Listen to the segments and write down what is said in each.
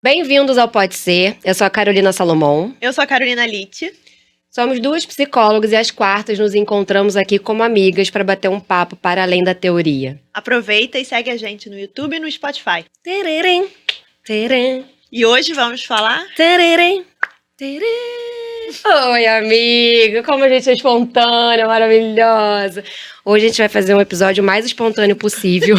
Bem-vindos ao Pode Ser. Eu sou a Carolina Salomão. Eu sou a Carolina Litti. Somos duas psicólogas e às quartas nos encontramos aqui como amigas para bater um papo para além da teoria. Aproveita e segue a gente no YouTube e no Spotify. Tererém, terém, E hoje vamos falar... tererém, terém. Oi, amiga! Como a gente é espontânea, maravilhosa! Hoje a gente vai fazer um episódio mais espontâneo possível.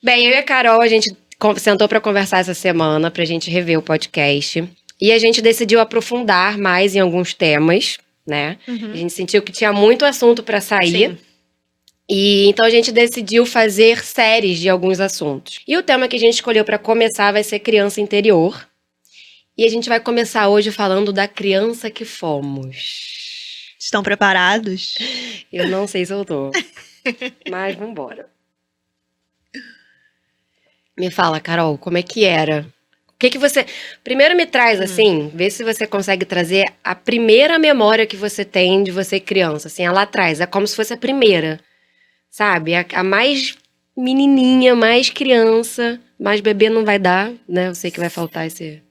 Bem, eu e a Carol, a gente sentou para conversar essa semana, pra gente rever o podcast. E a gente decidiu aprofundar mais em alguns temas, né? A gente sentiu que tinha muito assunto para sair. Sim. E então a gente decidiu fazer séries de alguns assuntos. E o tema que a gente escolheu para começar vai ser criança interior. E a gente vai começar hoje falando da criança que fomos. Estão preparados? Eu não sei se eu tô. Mas vambora. Me fala, Carol, como é que era? O que você... Primeiro me traz, assim, vê se você consegue trazer a primeira memória que você tem de você criança. Assim, lá atrás, é como se fosse a primeira, sabe? A mais menininha, mais criança, mais bebê não vai dar, né? Eu sei que vai faltar esse...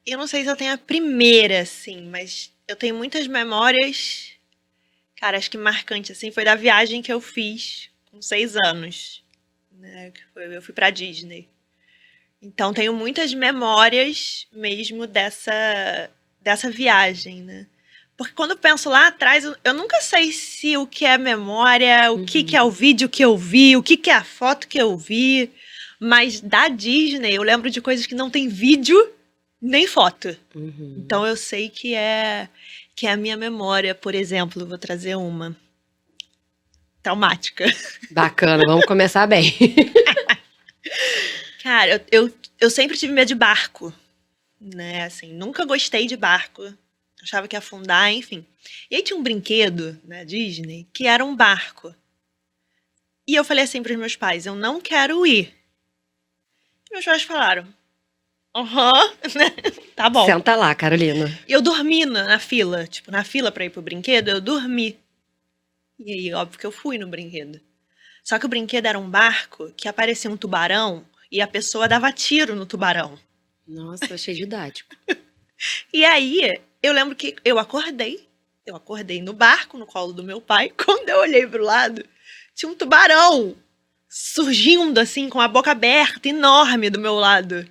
Eu não sei se eu tenho a primeira, assim, mas eu tenho muitas memórias, cara, acho que marcante, assim, foi da viagem que eu fiz com 6 anos, né? Eu fui pra Disney. Então, tenho muitas memórias mesmo dessa viagem, né? Porque quando eu penso lá atrás, eu nunca sei se o que é memória, o que é o vídeo que eu vi, o que é a foto que eu vi. Mas da Disney, eu lembro de coisas que não tem vídeo nem foto. Então, eu sei que é a minha memória, por exemplo. Vou trazer uma. Traumática. Bacana, vamos começar bem. Cara, eu sempre tive medo de barco, né? Assim, nunca gostei de barco. Achava que ia afundar, enfim. E aí tinha um brinquedo na Disney que era um barco. E eu falei assim pros meus pais, eu não quero ir. E meus pais falaram, tá bom. Senta lá, Carolina. E eu dormi na fila, tipo, na fila pra ir pro brinquedo, eu dormi. E aí, óbvio que eu fui no brinquedo. Só que o brinquedo era um barco que aparecia um tubarão e a pessoa dava tiro no tubarão. Nossa, eu achei didático. E aí, eu lembro que eu acordei no barco, no colo do meu pai. Quando eu olhei pro lado, tinha um tubarão surgindo assim, com a boca aberta, enorme do meu lado.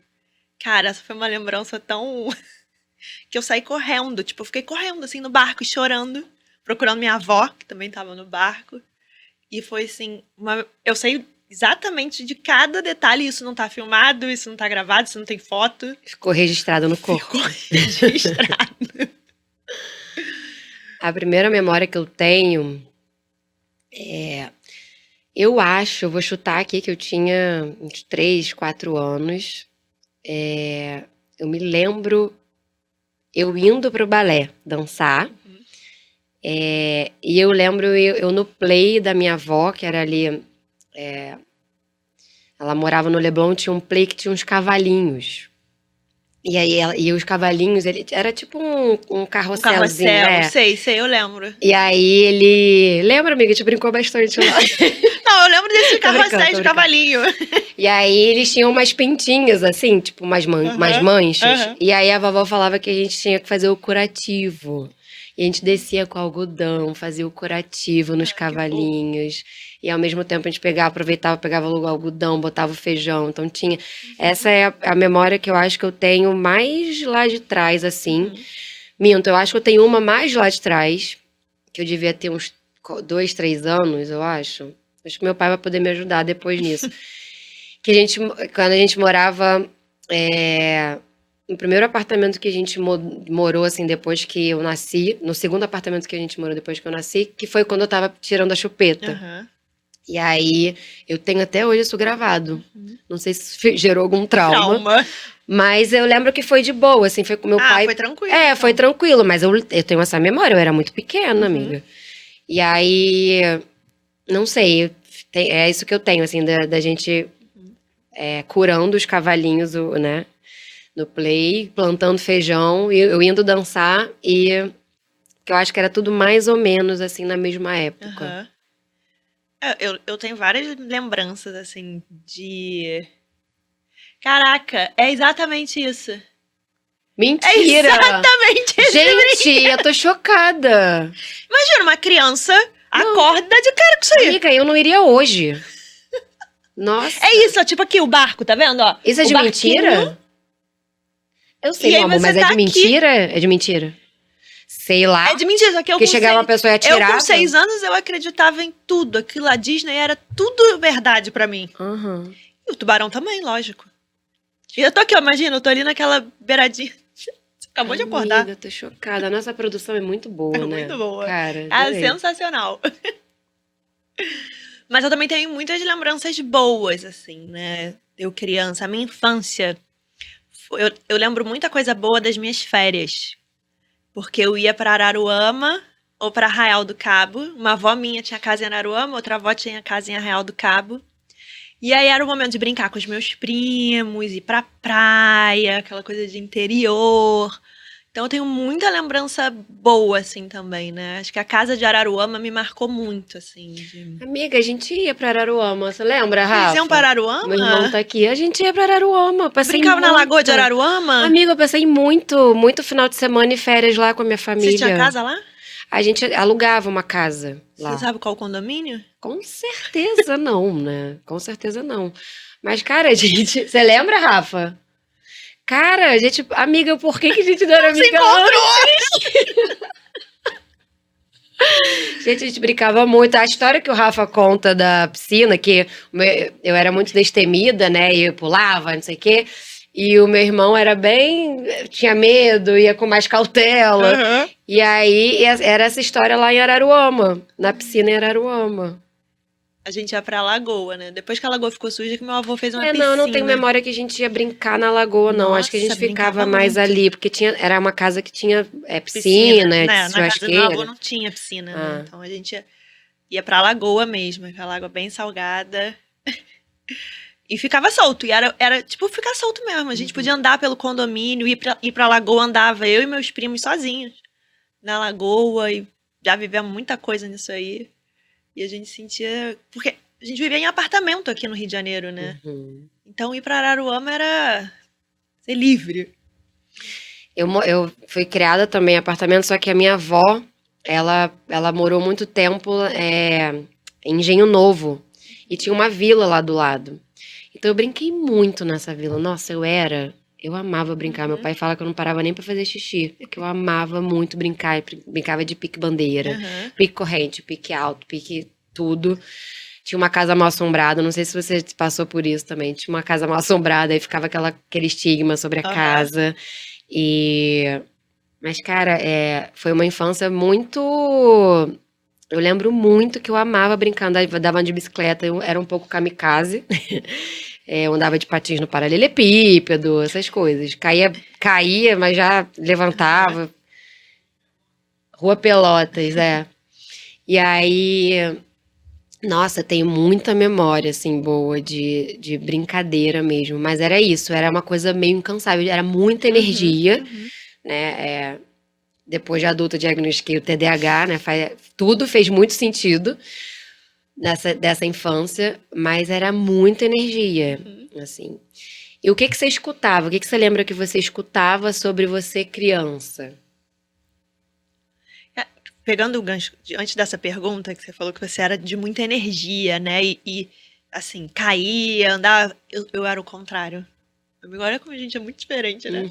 Cara, essa foi uma lembrança tão... que eu saí correndo, tipo, eu fiquei correndo assim no barco, chorando, procurando minha avó, que também tava no barco. E foi assim, eu sei exatamente de cada detalhe, isso não tá filmado, isso não tá gravado, isso não tem foto. Ficou registrado no corpo. Ficou registrado. A primeira memória que eu tenho eu acho, eu vou chutar aqui que eu tinha uns 3, 4 anos. Eu me lembro eu indo pro balé dançar. E eu lembro eu no play da minha avó, que era ali... ela morava no Leblon, tinha um play que tinha uns cavalinhos. E aí os cavalinhos, ele era tipo um carrosselzinho. Sei, eu lembro. E aí ele... Lembra, amiga? A gente brincou bastante lá. Não, eu lembro desse carrossel de brincando. cavalinho. E aí eles tinham umas pintinhas, assim, tipo umas manchas. E aí a vovó falava que a gente tinha que fazer o curativo. E a gente descia com algodão, fazia o curativo nos cavalinhos. E ao mesmo tempo a gente aproveitava, pegava logo o algodão, botava o feijão. Então tinha... Essa é a memória que eu acho que eu tenho mais lá de trás, assim. Minto, eu acho que eu tenho uma mais lá de trás, que eu devia ter uns 2, 3 anos, eu acho. Acho que meu pai vai poder me ajudar depois nisso. Quando a gente morava... no primeiro apartamento que a gente morou, assim, depois que eu nasci, no segundo apartamento que a gente morou depois que eu nasci, que foi quando eu tava tirando a chupeta. E aí, eu tenho até hoje isso gravado. Não sei se gerou algum trauma. Mas eu lembro que foi de boa, assim, foi com meu pai. Foi tranquilo. Foi tranquilo, mas eu tenho essa memória, eu era muito pequena, amiga. E aí, não sei, é isso que eu tenho, assim, da gente curando os cavalinhos, né? No play, plantando feijão, eu indo dançar e que eu acho que era tudo mais ou menos assim na mesma época. Eu tenho várias lembranças assim de Caraca, é exatamente isso. Mentira! É exatamente esse Gente, eu tô chocada. Imagina, uma criança acorda de cara com isso aí. Amiga, eu não iria hoje. Nossa. É isso, ó, tipo aqui, o barco, tá vendo? Ó, Isso é de mentira? Eu sei, meu amor, mas é de mentira? É de mentira. Sei lá. É de mentira, só que eu Porque chegava uma pessoa e atirava. Eu com 6 anos, eu acreditava em tudo. Aquilo, a Disney era tudo verdade pra mim. Uhum. E o tubarão também, lógico. E eu tô aqui, ó, imagina, eu tô ali naquela beiradinha. Você acabou de acordar. Amiga, eu tô chocada. A nossa produção é muito boa, né? Muito boa. Cara, É sensacional. Mas eu também tenho muitas lembranças boas, assim, né? Eu criança, a minha infância. Eu lembro muita coisa boa das minhas férias. Porque eu ia pra Araruama ou pra Arraial do Cabo. Uma avó minha tinha casa em Araruama, outra avó tinha casa em Arraial do Cabo. E aí era o momento de brincar com os meus primos, ir pra praia, aquela coisa de interior. Então eu tenho muita lembrança boa, assim, também, né? Acho que a casa de Araruama me marcou muito, assim. Amiga, a gente ia pra Araruama, você lembra, Rafa? Vocês iam pra Araruama? Meu irmão tá aqui. A gente ia pra Araruama. Brincava na lagoa de Araruama? Amiga, eu passei muito final de semana e férias lá com a minha família. Você tinha casa lá? A gente alugava uma casa lá. Você sabe qual condomínio? Com certeza não, né? Com certeza não. Mas, cara, a gente... Você lembra, Rafa? Cara, a gente... Amiga, por que a gente não era amiga antes? Gente, a gente brincava muito. A história que o Rafa conta da piscina, que eu era muito destemida, né? E eu pulava, não sei o quê. E o meu irmão era bem... Tinha medo, ia com mais cautela. Uhum. E aí, era essa história lá em Araruama. Na piscina em Araruama. A gente ia pra lagoa, né? Depois que a lagoa ficou suja, que meu avô fez uma piscina. Não, não tenho memória que a gente ia brincar na lagoa, não. Nossa, acho que a gente ficava brincava mais muito. ali, porque era uma casa que tinha piscina, né? de Na casa do meu churrasqueira. avô não tinha piscina, né? Então a gente ia pra lagoa mesmo, aquela água bem salgada. E ficava solto. E era tipo ficar solto mesmo. A gente podia andar pelo condomínio, ir pra lagoa, andava eu e meus primos sozinhos na lagoa. E já vivemos muita coisa nisso aí. E a gente sentia... Porque a gente vivia em apartamento aqui no Rio de Janeiro, né? Uhum. Então ir pra Araruama era ser livre. Eu fui criada também em apartamento, só que a minha avó, ela morou muito tempo em Engenho Novo. E tinha uma vila lá do lado. Então eu brinquei muito nessa vila. Nossa, eu amava brincar. Meu pai fala que eu não parava nem pra fazer xixi. Que eu amava muito brincar. Eu brincava de pique-bandeira, pique corrente, pique alto, pique tudo. Tinha uma casa mal assombrada. Não sei se você passou por isso também. Tinha uma casa mal assombrada. Aí ficava aquele estigma sobre a casa. Mas, cara, foi uma infância muito... Eu lembro muito que eu amava brincar, andava de bicicleta, eu era um pouco kamikaze. Eu andava de patins no paralelepípedo, essas coisas. Caía, mas já levantava. Rua Pelotas, E aí, nossa, tenho muita memória, assim, boa de brincadeira mesmo. Mas era isso, era uma coisa meio incansável, era muita energia, né? Depois de adulta, diagnostiquei o TDAH, né? Tudo fez muito sentido dessa infância, mas era muita energia, assim. E o que você escutava? O que você lembra que você escutava sobre você criança? Pegando o gancho, antes dessa pergunta, que você falou que você era de muita energia, né? E assim, caía, andava... Eu era o contrário. Agora como a gente é muito diferente, né?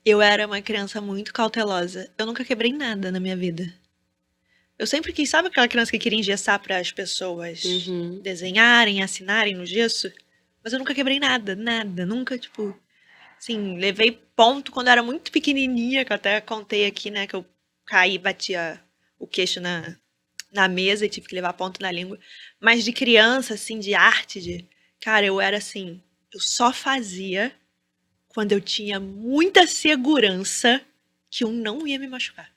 Eu era uma criança muito cautelosa. Eu nunca quebrei nada na minha vida. Eu sempre quis, sabe aquela criança que queria engessar para as pessoas desenharem, assinarem no gesso? Mas eu nunca quebrei nada, nunca, tipo... Assim, levei ponto quando eu era muito pequenininha, que eu até contei aqui, né, que eu caí e batia o queixo na mesa e tive que levar ponto na língua. Mas de criança, assim, de arte, cara, eu era assim, eu só fazia quando eu tinha muita segurança que eu não ia me machucar.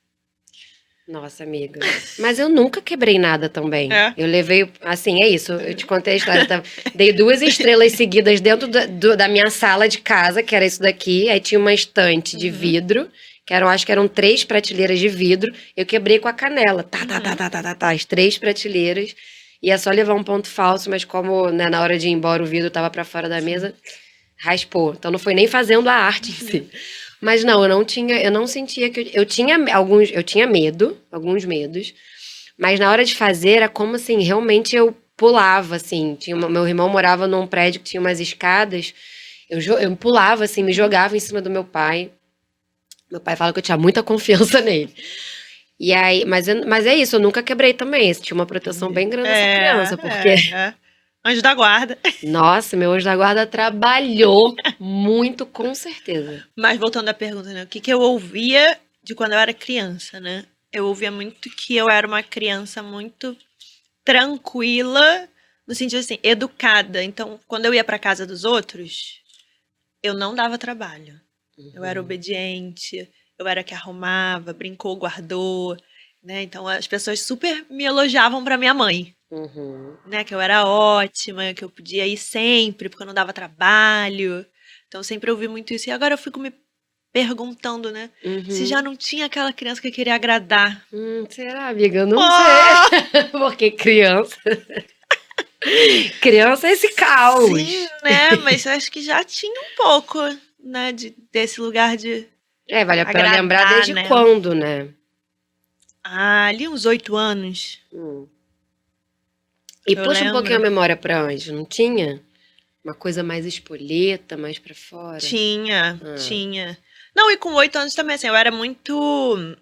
Nossa, amiga. Mas eu nunca quebrei nada também. Eu levei, assim, é isso. Eu te contei a história. Dei 2 estrelas seguidas dentro da minha sala de casa, que era isso daqui. Aí tinha uma estante de vidro, acho que eram 3 prateleiras de vidro. Eu quebrei com a canela. As 3 prateleiras. Ia só levar um ponto falso, mas como, né, na hora de ir embora o vidro tava pra fora da mesa, Raspou. Então não foi nem fazendo a arte em si. Mas não, eu não sentia que eu tinha medo, alguns medos, mas na hora de fazer era como assim, realmente eu pulava assim, meu irmão morava num prédio que tinha umas escadas, eu pulava assim, me jogava em cima do meu pai. Meu pai fala que eu tinha muita confiança nele. E aí, mas é isso, eu nunca quebrei também. Tinha uma proteção bem grande dessa criança, porque Anjo da guarda. nossa, meu anjo da guarda trabalhou muito, com certeza. Mas voltando à pergunta, né? O que eu ouvia de quando eu era criança, né? Eu ouvia muito que eu era uma criança muito tranquila, no sentido assim, educada. Então, quando eu ia para casa dos outros, eu não dava trabalho. Eu era obediente, eu era que arrumava, brincou, guardou, né? Então, as pessoas super me elogiavam para minha mãe. Né, que eu era ótima, que eu podia ir sempre, porque eu não dava trabalho. Então, eu sempre ouvi muito isso. E agora eu fico me perguntando, né? Se já não tinha aquela criança que queria agradar. Será, amiga? Eu não sei. Porque criança... criança é esse caos. Sim, né? Mas eu acho que já tinha um pouco, né? Desse lugar de vale a pena agradar, lembrar desde né? quando, né? Ali uns 8 anos. E Eu puxa um pouquinho a lembro. memória pra antes, não tinha? Uma coisa mais espoleta, mais pra fora? Tinha. Não, e com 8 anos também, assim, eu era muito...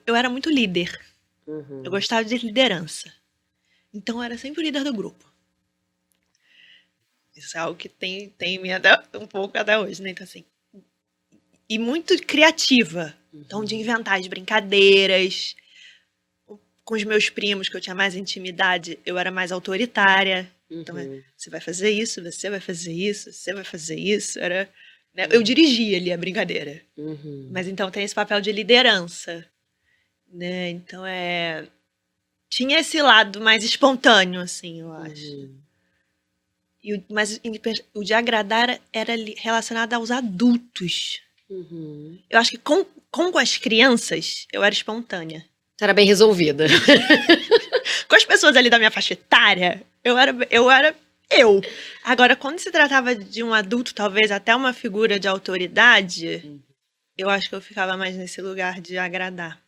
Eu era muito líder. Eu gostava de liderança. Então, eu era sempre o líder do grupo. Isso é algo que tem em mim um pouco até hoje, né? Então, assim... E muito criativa. Então, de inventar as brincadeiras... Com os meus primos, que eu tinha mais intimidade, eu era mais autoritária. Então, você vai fazer isso, você vai fazer isso, você vai fazer isso. Né? Eu dirigia ali a brincadeira. Mas então tem esse papel de liderança. Né? Então tinha esse lado mais espontâneo, assim, eu acho. Mas o de agradar era relacionado aos adultos. Eu acho que com as crianças, eu era espontânea. Você era bem resolvida. Com as pessoas ali da minha faixa etária, eu era eu. Agora, quando se tratava de um adulto, talvez até uma figura de autoridade, eu acho que eu ficava mais nesse lugar de agradar.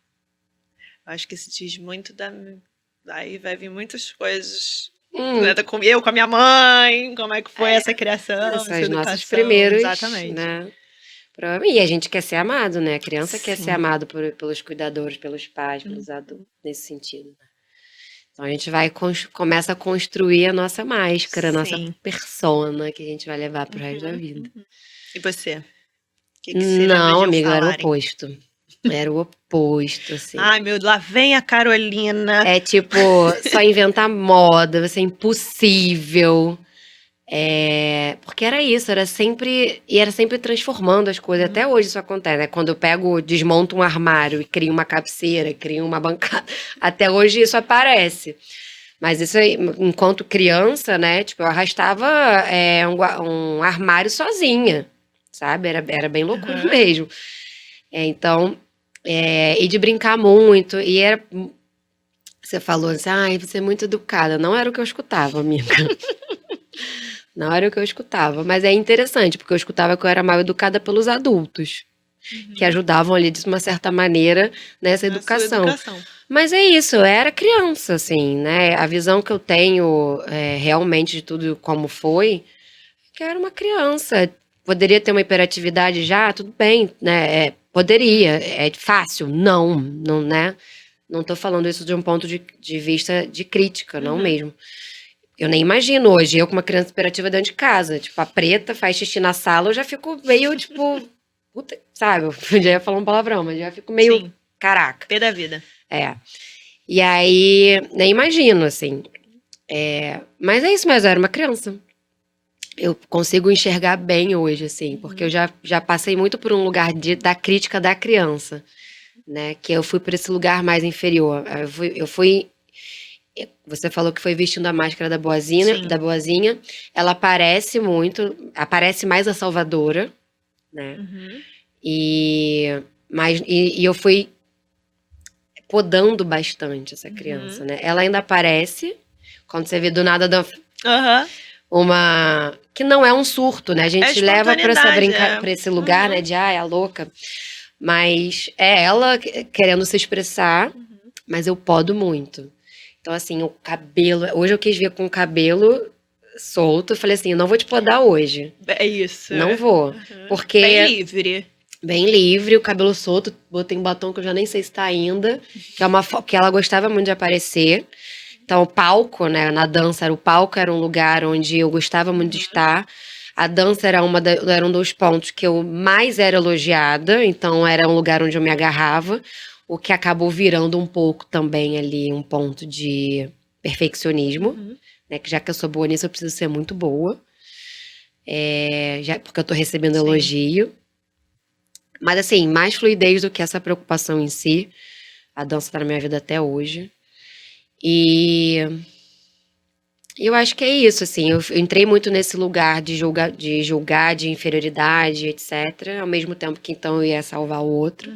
Eu acho que isso diz muito Aí vai vir muitas coisas. Né, eu com a minha mãe, como é que foi essa criação, essa educação. Nossos primeiros, exatamente. Né? E a gente quer ser amado, né? A criança quer ser amado pelos cuidadores, pelos pais, pelos adultos, nesse sentido. Então a gente começa a construir a nossa máscara, a nossa persona que a gente vai levar pro resto da vida. E você? O que você lembra Não, de amiga, era o falarem? oposto. Era o oposto, assim. Ai, lá vem a Carolina. É tipo, só inventar moda, vai ser impossível. Porque era isso, era sempre transformando as coisas. Até hoje isso acontece, né? Quando eu desmonto um armário e crio uma cabeceira, crio uma bancada. Até hoje isso aparece. Mas isso aí, enquanto criança, né? Tipo, eu arrastava um armário sozinha, sabe? Era bem loucura mesmo. Então, e de brincar muito. E você falou assim, você é muito educada. Não era o que eu escutava, amiga. Não era o que eu escutava, mas é interessante, porque eu escutava que eu era mal educada pelos adultos, que ajudavam ali, de uma certa maneira, nessa educação. Mas é isso, eu era criança, assim, né? A visão que eu tenho realmente de tudo como foi, que eu era uma criança. Poderia ter uma hiperatividade já? Tudo bem, né? Poderia. É fácil? Não, né? Não tô falando isso de um ponto de vista de crítica, não mesmo. Eu nem imagino hoje, eu com uma criança hiperativa dentro de casa. Tipo, a preta faz xixi na sala, eu já fico meio, tipo... Puta, sabe? Eu já ia falar um palavrão, mas já fico meio... Caraca. Pé da vida. E aí, nem imagino, assim. Mas é isso, mas eu era uma criança. Eu consigo enxergar bem hoje, assim, porque eu já passei muito por um lugar da crítica da criança, né? Que eu fui para esse lugar mais inferior. Eu fui Você falou que foi vestindo a máscara da boazinha. Ela aparece mais a salvadora, né? E eu fui podando bastante essa criança, né? Ela ainda aparece, quando você vê do nada uma que não é um surto, né? A gente leva pra espontaneidade, pra esse lugar, né? De, é a louca. Mas é ela querendo se expressar, mas eu podo muito. Então, assim, o cabelo... Hoje eu quis vir com o cabelo solto. Eu falei assim, eu não vou te podar hoje. É isso. Não vou. Porque... Bem livre. Bem livre, o cabelo solto. Botei um batom que eu já nem sei se tá ainda. Que ela gostava muito de aparecer. Então, o palco, né, na dança, o palco era um lugar onde eu gostava muito de estar. A dança era era um dos pontos que eu mais era elogiada, então era um lugar onde eu me agarrava, o que acabou virando um pouco também ali um ponto de perfeccionismo, né, que já que eu sou boa nisso, eu preciso ser muito boa, porque eu tô recebendo elogio. Mas assim, mais fluidez do que essa preocupação em si, a dança tá na minha vida até hoje. E eu acho que é isso, assim, eu entrei muito nesse lugar de julgar, de inferioridade, etc., ao mesmo tempo que então eu ia salvar o outro.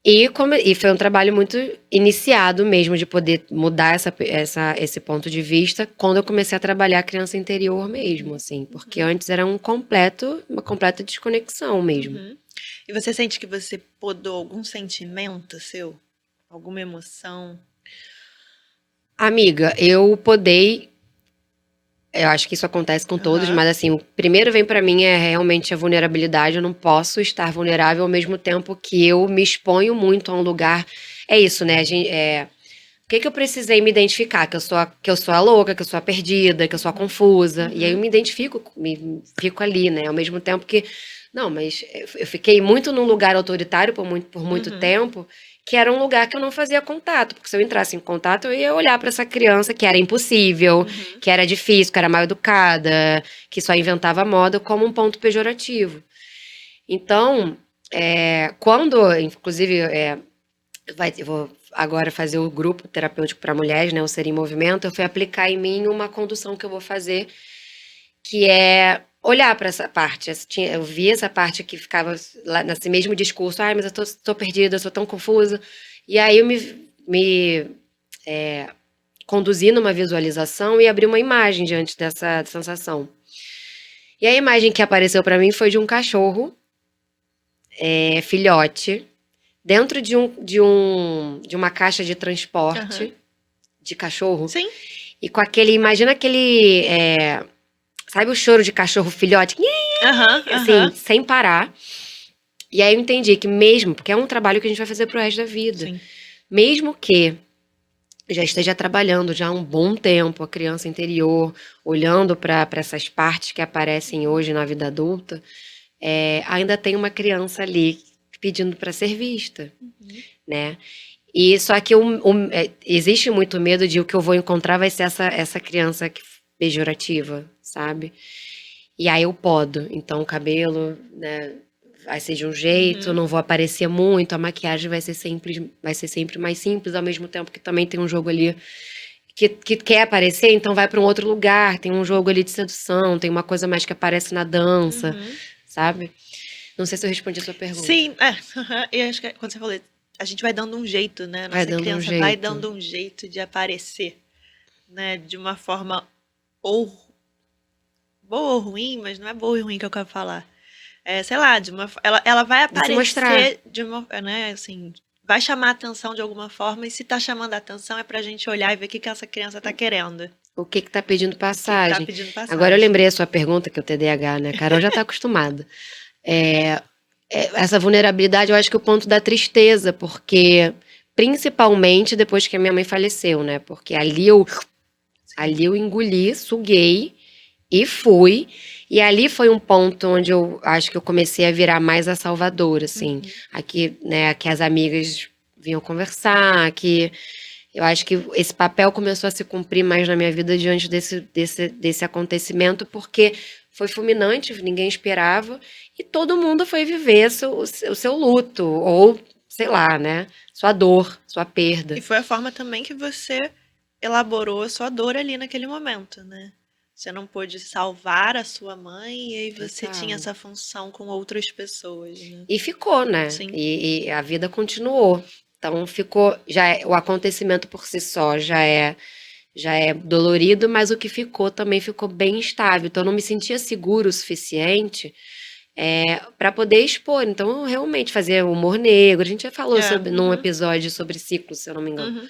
E foi um trabalho muito iniciado mesmo, de poder mudar esse ponto de vista, quando eu comecei a trabalhar a criança interior mesmo, assim, porque antes era uma completa desconexão mesmo. E você sente que você podou algum sentimento seu? Alguma emoção? Amiga, eu acho que isso acontece com todos, mas assim, o primeiro vem pra mim é realmente a vulnerabilidade. Eu não posso estar vulnerável ao mesmo tempo que eu me exponho muito a um lugar. É isso, né? O que eu precisei me identificar? Que eu sou a louca, que eu sou a perdida, que eu sou a confusa. E aí eu me identifico, fico ali, né? Ao mesmo tempo que... Não, mas eu fiquei muito num lugar autoritário por muito tempo, que era um lugar que eu não fazia contato, porque se eu entrasse em contato, eu ia olhar para essa criança que era impossível, que era difícil, que era mal educada, que só inventava moda, como um ponto pejorativo. Então, inclusive, eu vou agora fazer o grupo terapêutico para mulheres, né, o Ser em Movimento, eu fui aplicar em mim uma condução que eu vou fazer, que é olhar para essa parte. Eu vi essa parte que ficava lá nesse mesmo discurso, mas eu tô perdida, eu sou tão confusa. E aí eu me conduzi numa visualização e abri uma imagem diante dessa sensação. E a imagem que apareceu para mim foi de um cachorro, filhote, dentro de uma caixa de transporte de cachorro. Sim. E com imagina aquele... sabe o choro de cachorro filhote? Assim, sem parar. E aí eu entendi que mesmo, porque é um trabalho que a gente vai fazer pro resto da vida. Sim. Mesmo que já esteja trabalhando já há um bom tempo a criança interior, olhando para essas partes que aparecem hoje na vida adulta, ainda tem uma criança ali pedindo para ser vista, né? E só que existe muito medo de o que eu vou encontrar vai ser essa criança pejorativa, sabe? E aí eu podo. Então o cabelo, né, vai ser de um jeito, não vou aparecer muito, a maquiagem vai ser sempre mais simples, ao mesmo tempo que também tem um jogo ali que quer aparecer, então vai para um outro lugar, tem um jogo ali de sedução, tem uma coisa mais que aparece na dança, sabe? Não sei se eu respondi a sua pergunta. Sim, e acho que quando você falou, a gente vai dando um jeito, né? Nossa criança vai dando um jeito de aparecer, né? De uma forma ou boa ou ruim, mas não é boa e ruim que eu quero falar. Sei lá, ela vai aparecer de uma, né, assim, vai chamar a atenção de alguma forma, e se tá chamando a atenção é pra gente olhar e ver o que essa criança tá querendo. O que tá pedindo passagem. Agora eu lembrei a sua pergunta, que é o TDAH, né? Carol já tá acostumada. Essa vulnerabilidade, eu acho que é o ponto da tristeza, porque principalmente depois que a minha mãe faleceu, né? Porque ali eu engoli, suguei e fui. E ali foi um ponto onde eu acho que eu comecei a virar mais a salvadora, assim. Aqui, né, que as amigas vinham conversar, que eu acho que esse papel começou a se cumprir mais na minha vida diante desse acontecimento, porque foi fulminante, ninguém esperava, e todo mundo foi viver o seu luto, ou, sei lá, né, sua dor, sua perda. E foi a forma também que você elaborou a sua dor ali naquele momento, né? Você não pôde salvar a sua mãe, e aí você tinha essa função com outras pessoas, né? E ficou, né? Sim. E a vida continuou. Então ficou, o acontecimento por si só já é já é dolorido, mas o que ficou também ficou bem estável. Então, eu não me sentia seguro o suficiente para poder expor. Então, eu realmente fazia humor negro. A gente já falou num episódio sobre ciclo, se eu não me engano.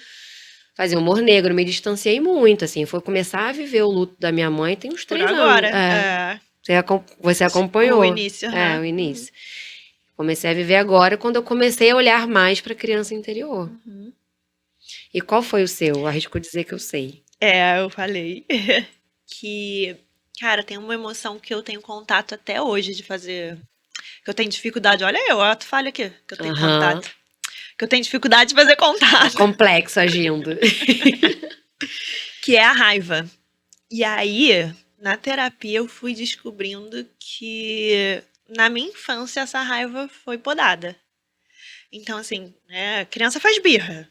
Fazia humor negro, me distanciei muito, assim. Foi começar a viver o luto da minha mãe tem uns 3 Por agora, anos. Você acompanhou? O início. O início. Comecei a viver agora quando eu comecei a olhar mais para a criança interior. E qual foi o seu? Arrisco dizer que eu sei. Eu falei que, cara, tem uma emoção que eu tenho contato até hoje de fazer, que eu tenho dificuldade. Olha eu, tu falha aqui, que eu tenho contato. Que eu tenho dificuldade de fazer contato. Complexo agindo. Que é a raiva. E aí, na terapia, eu fui descobrindo que na minha infância essa raiva foi podada. Então, assim, a criança faz birra,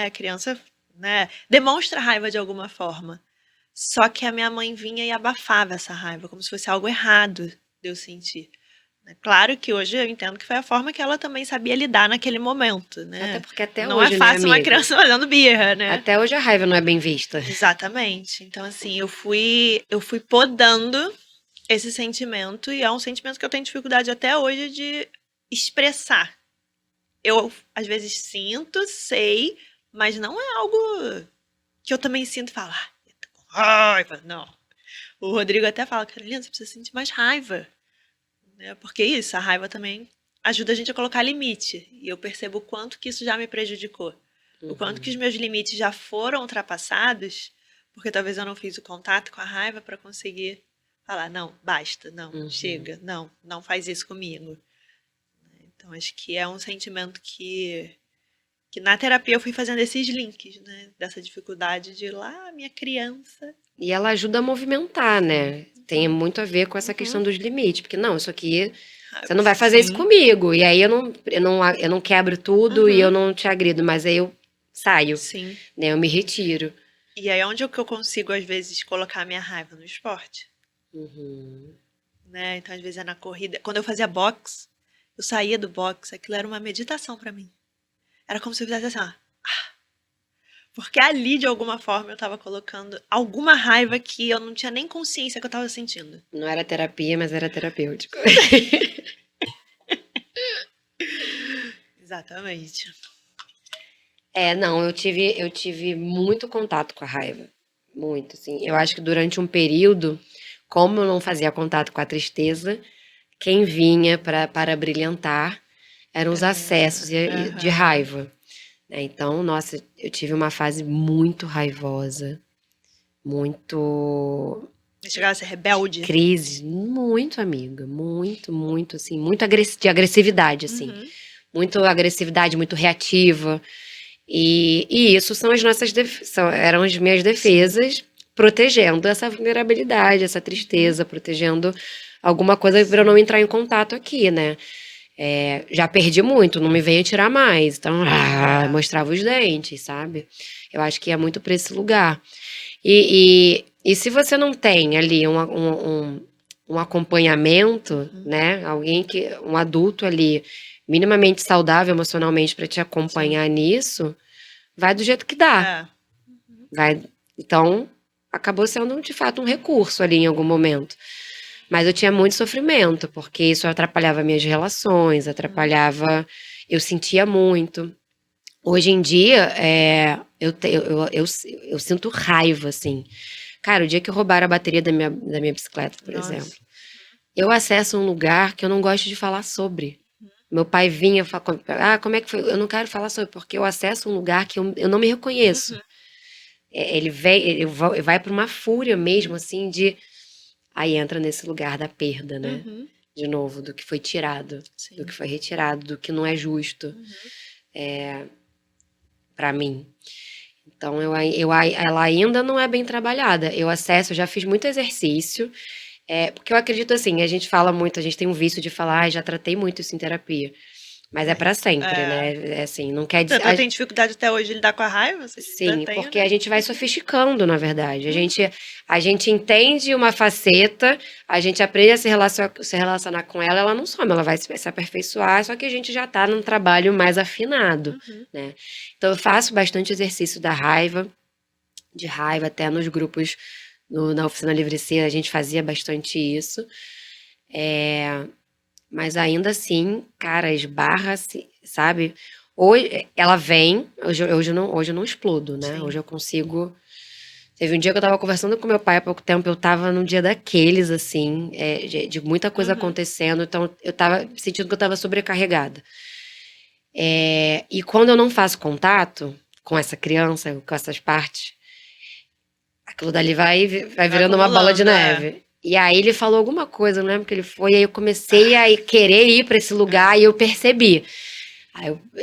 a criança, demonstra raiva de alguma forma. Só que a minha mãe vinha e abafava essa raiva, como se fosse algo errado de eu sentir. Claro que hoje eu entendo que foi a forma que ela também sabia lidar naquele momento, né? Até porque até não hoje, é fácil uma criança fazendo birra, né? Até hoje a raiva não é bem vista. Exatamente. Então, assim, eu fui podando esse sentimento e é um sentimento que eu tenho dificuldade até hoje de expressar. Eu, às vezes, sinto, sei, mas não é algo que eu também sinto e falo, eu tô com raiva. Não. O Rodrigo até fala, Carolina, você precisa sentir mais raiva. Porque isso, a raiva também ajuda a gente a colocar limite. E eu percebo o quanto que isso já me prejudicou. O quanto que os meus limites já foram ultrapassados, porque talvez eu não fiz o contato com a raiva para conseguir falar, não, basta, não, chega, não faz isso comigo. Então, acho que é um sentimento que na terapia eu fui fazendo esses links, né? Dessa dificuldade de ir lá, minha criança. E ela ajuda a movimentar, né? Tem muito a ver com essa questão dos limites. Porque, não, isso aqui, você não vai fazer isso comigo. E aí eu não quebro tudo e eu não te agrido, mas aí eu saio. Sim. Né? Eu me retiro. E aí onde é que eu consigo, às vezes, colocar a minha raiva? No esporte. Né? Então, às vezes, é na corrida. Quando eu fazia boxe, eu saía do boxe, aquilo era uma meditação pra mim. Era como se eu fizesse assim, porque ali, de alguma forma, eu tava colocando alguma raiva que eu não tinha nem consciência que eu tava sentindo. Não era terapia, mas era terapêutico. Exatamente. Não, eu tive muito contato com a raiva. Muito, assim. Eu acho que durante um período, como eu não fazia contato com a tristeza, quem vinha para brilhantar eram os acessos de raiva. Então, nossa, eu tive uma fase muito raivosa, muito... Chegava a ser rebelde? Crise, muito, amiga, muito, assim, muito de agressividade, assim. Muito agressividade, muito reativa. E isso são eram as minhas defesas, protegendo essa vulnerabilidade, essa tristeza, protegendo alguma coisa para eu não entrar em contato aqui, né? Já perdi muito, não me venha tirar mais. Então, mostrava os dentes, sabe? Eu acho que é muito para esse lugar. E se você não tem ali um acompanhamento, né? Um adulto ali minimamente saudável emocionalmente para te acompanhar nisso, vai do jeito que dá. Então, acabou sendo de fato um recurso ali em algum momento. Mas eu tinha muito sofrimento, porque isso atrapalhava minhas relações, eu sentia muito. Hoje em dia, eu sinto raiva, assim. Cara, o dia que roubaram a bateria da minha bicicleta, por exemplo, eu acesso um lugar que eu não gosto de falar sobre. Meu pai vinha e falava, como é que foi? Eu não quero falar sobre, porque eu acesso um lugar que eu não me reconheço. Ele vai para uma fúria mesmo, assim, Aí entra nesse lugar da perda, né? De novo, do que foi tirado, do que foi retirado, do que não é justo para mim. Então, ela ainda não é bem trabalhada. Eu já fiz muito exercício, porque eu acredito assim, a gente fala muito, a gente tem um vício de falar, já tratei muito isso em terapia. Mas é para sempre, né? Assim, não quer dizer... Você tem dificuldade até hoje de lidar com a raiva? Sim, porque a gente vai sofisticando, na verdade. A gente entende uma faceta, a gente aprende a se relacionar com ela, ela não some, ela vai se aperfeiçoar, só que a gente já está num trabalho mais afinado, né? Então, eu faço bastante exercício da raiva, de raiva, até nos grupos, na Oficina Livre Ser, a gente fazia bastante isso. Mas ainda assim, cara, esbarra, sabe? Hoje, ela vem, hoje eu não explodo, né? Sim. Hoje eu consigo. Teve um dia que eu tava conversando com meu pai há pouco tempo, eu tava num dia daqueles, assim, de muita coisa acontecendo, então eu tava sentindo que eu tava sobrecarregada. E quando eu não faço contato com essa criança, com essas partes, aquilo dali vai virando uma bola de acumulando, neve. E aí ele falou alguma coisa, eu não lembro que ele foi, e aí eu comecei a querer ir pra esse lugar e eu percebi.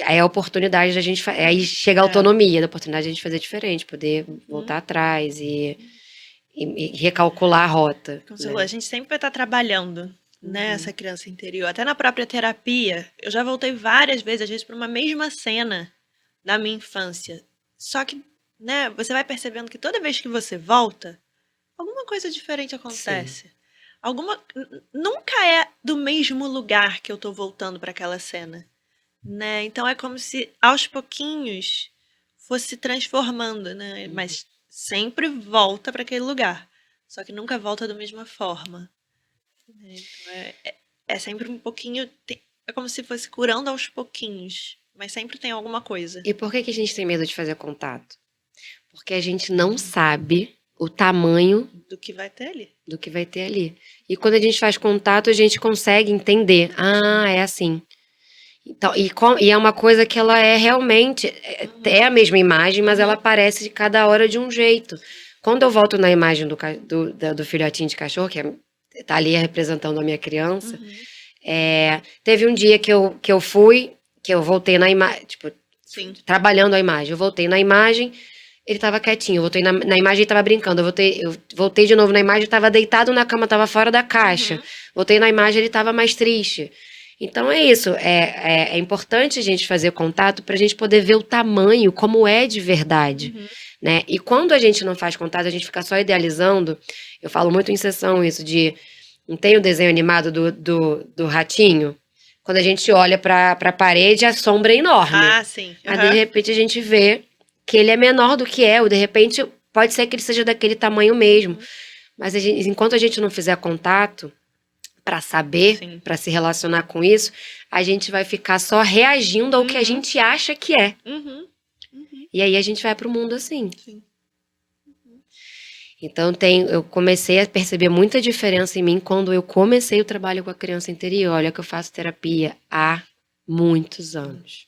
Aí a oportunidade da gente. Aí chega a autonomia, da oportunidade de a gente fazer diferente, poder voltar atrás e recalcular a rota. Como você falou, a gente sempre vai estar trabalhando, né, essa criança interior. Até na própria terapia, eu já voltei várias vezes, às vezes, para uma mesma cena da minha infância. Só que, né, você vai percebendo que toda vez que você volta, alguma coisa diferente acontece. Nunca é do mesmo lugar que eu tô voltando para aquela cena, né? Então é como se aos pouquinhos fosse se transformando, né? Mas sempre volta para aquele lugar, só que nunca volta da mesma forma. Né? Então é sempre um pouquinho, é como se fosse curando aos pouquinhos, mas sempre tem alguma coisa. E por que a gente tem medo de fazer contato? Porque a gente não sabe o tamanho do que vai ter ali. E quando a gente faz contato, a gente consegue entender. Ah, é assim. Então, e é uma coisa que ela é realmente. É a mesma imagem, mas ela aparece de cada hora de um jeito. Quando eu volto na imagem do filhotinho de cachorro, que tá ali representando a minha criança, teve um dia que eu fui, que eu voltei na imagem, tipo, trabalhando a imagem. Eu voltei na imagem, ele tava quietinho. Eu voltei na imagem, ele tava brincando. Eu voltei de novo na imagem, ele tava deitado na cama, tava fora da caixa. Voltei na imagem, ele tava mais triste. Então é isso, é importante a gente fazer contato para a gente poder ver o tamanho, como é de verdade, né? E quando a gente não faz contato, a gente fica só idealizando. Eu falo muito em sessão isso de... Não tem o desenho animado do ratinho? Quando a gente olha para a parede, a sombra é enorme. Ah, sim. Mas de repente a gente vê que ele é menor do que é, ou de repente pode ser que ele seja daquele tamanho mesmo. Mas enquanto a gente não fizer contato para saber, para se relacionar com isso, a gente vai ficar só reagindo ao que a gente acha que é. E aí a gente vai pro mundo assim. Então eu comecei a perceber muita diferença em mim quando eu comecei o trabalho com a criança interior. Olha que eu faço terapia há muitos anos.